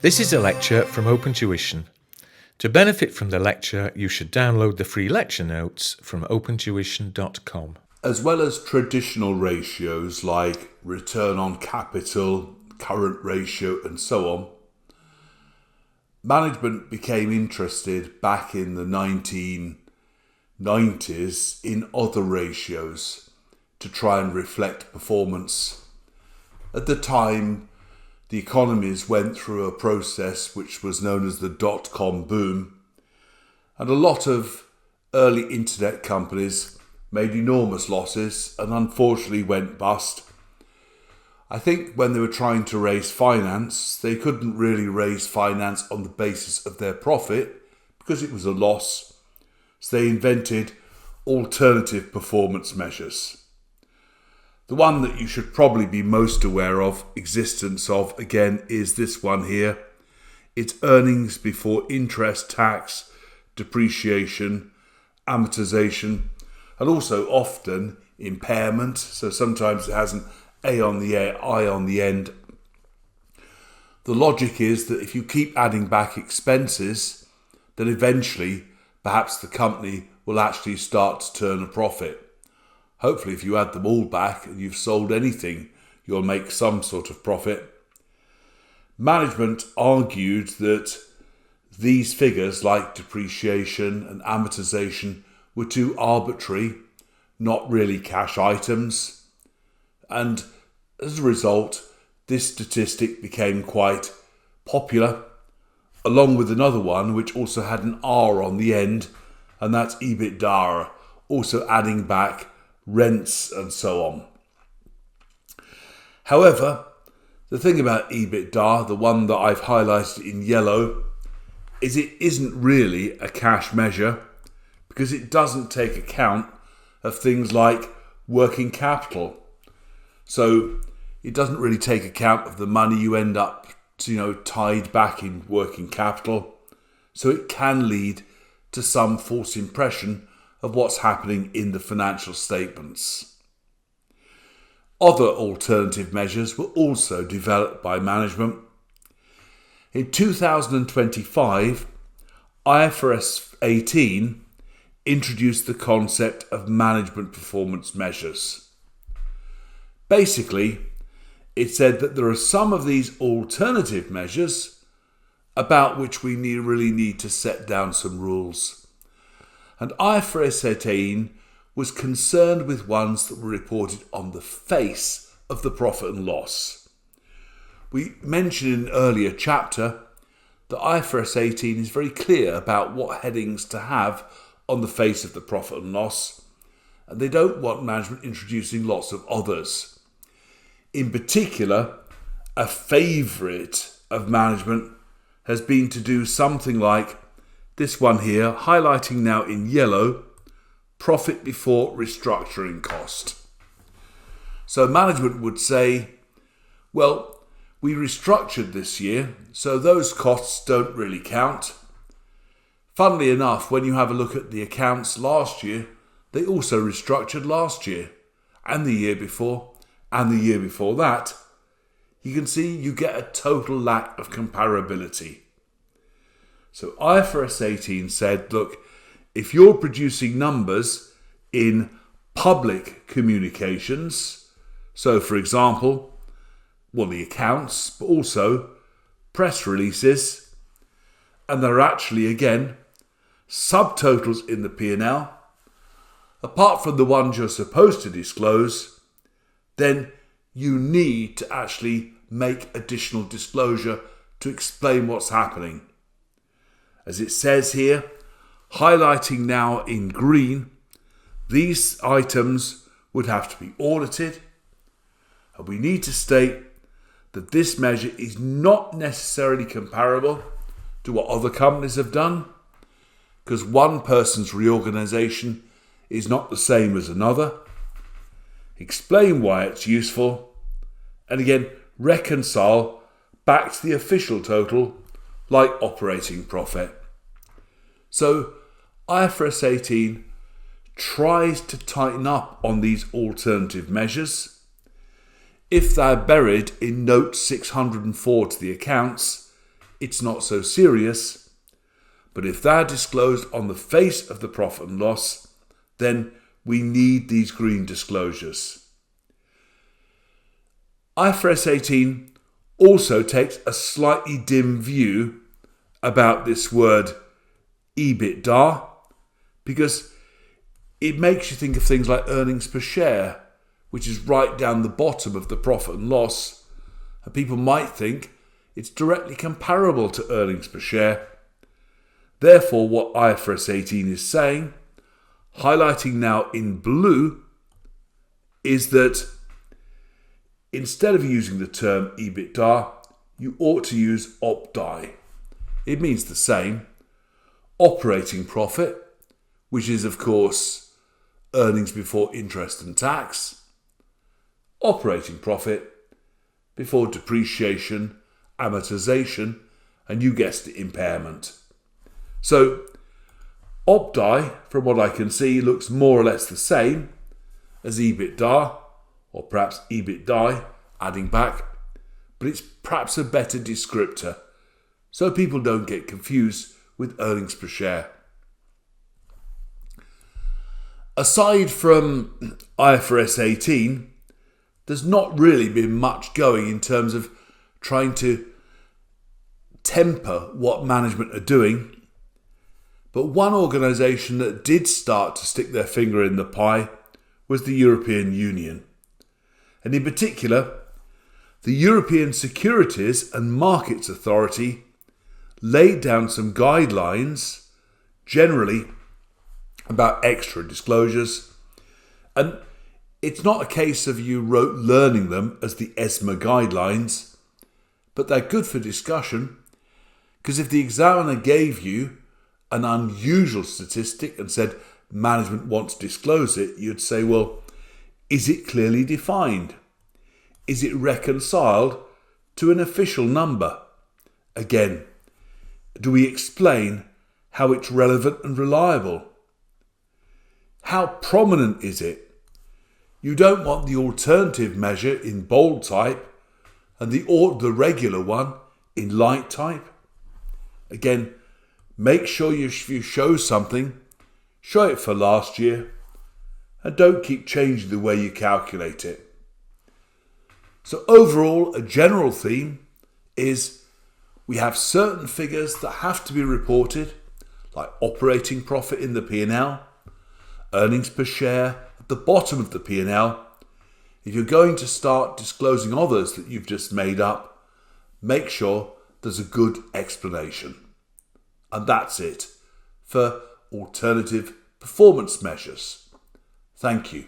This is a lecture from Open Tuition. To benefit from the lecture, you should download the free lecture notes from opentuition.com. As well as traditional ratios like return on capital, current ratio and so on, management became interested back in the 1990s in other ratios to try and reflect performance. At the time, the economies went through a process which was known as the dot-com boom, and a lot of early internet companies made enormous losses and unfortunately went bust. I think when they were trying to raise finance, they couldn't really raise finance on the basis of their profit because it was a loss, so they invented alternative performance measures. The one that you should probably be most aware of existence of, again, is this one here. It's earnings before interest, tax, depreciation, amortization, and also often impairment. So sometimes it has an A on the I on the end. The logic is that if you keep adding back expenses, then eventually perhaps the company will actually start to turn a profit. Hopefully, if you add them all back and you've sold anything, you'll make some sort of profit. Management argued that these figures, like depreciation and amortization, were too arbitrary, not really cash items. And as a result, this statistic became quite popular, along with another one which also had an R on the end, and that's EBITDA, also adding back rents and so on. However, the thing about EBITDA, the one that I've highlighted in yellow, is it isn't really a cash measure because it doesn't take account of things like working capital. So it doesn't really take account of the money you end up, tied back in working capital. So it can lead to some false impression of what's happening in the financial statements. Other alternative measures were also developed by management. In 2025, IFRS 18 introduced the concept of management performance measures. Basically, it said that there are some of these alternative measures about which we really need to set down some rules. And IFRS 18 was concerned with ones that were reported on the face of the profit and loss. We mentioned in an earlier chapter that IFRS 18 is very clear about what headings to have on the face of the profit and loss, and they don't want management introducing lots of others. In particular, a favourite of management has been to do something like this one here, highlighting now in yellow, profit before restructuring cost. So management would say, well, we restructured this year, so those costs don't really count. Funnily enough, when you have a look at the accounts last year, they also restructured last year, and the year before, and the year before that. You can see you get a total lack of comparability. So IFRS 18 said, look, if you're producing numbers in public communications, so for example, the accounts, but also press releases, and there are actually, again, subtotals in the P&L, apart from the ones you're supposed to disclose, then you need to actually make additional disclosure to explain what's happening. As it says here, highlighting now in green, these items would have to be audited, and we need to state that this measure is not necessarily comparable to what other companies have done, because one person's reorganisation is not the same as another. Explain why it's useful, and again, reconcile back to the official total like operating profit. So IFRS 18 tries to tighten up on these alternative measures. If they're buried in note 604 to the accounts, it's not so serious. But if they're disclosed on the face of the profit and loss, then we need these green disclosures. IFRS 18 also takes a slightly dim view about this word EBITDA, because it makes you think of things like earnings per share, which is right down the bottom of the profit and loss, and people might think it's directly comparable to earnings per share. Therefore, what IFRS 18 is saying, highlighting now in blue, is that instead of using the term EBITDA, you ought to use OPDI. It means the same. Operating profit, which is of course earnings before interest and tax. Operating profit before depreciation, amortization, and you guessed it, impairment. So OPDI, from what I can see, looks more or less the same as EBITDA, or perhaps EBITDA, adding back, but it's perhaps a better descriptor, so people don't get confused with earnings per share. Aside from IFRS 18, there's not really been much going in terms of trying to temper what management are doing. But one organisation that did start to stick their finger in the pie was the European Union. And in particular, the European Securities and Markets Authority laid down some guidelines, generally about extra disclosures. And it's not a case of you learning them as the ESMA guidelines, but they're good for discussion, because if the examiner gave you an unusual statistic and said management wants to disclose it, you'd say, well, is it clearly defined? Is it reconciled to an official number? Again, do we explain how it's relevant and reliable? How prominent is it? You don't want the alternative measure in bold type and the regular one in light type. Again, make sure you show something, show it for last year, and don't keep changing the way you calculate it. So overall, a general theme is we have certain figures that have to be reported, like operating profit in the P&L, earnings per share at the bottom of the P&L. If you're going to start disclosing others that you've just made up, make sure there's a good explanation. And that's it for alternative performance measures. Thank you.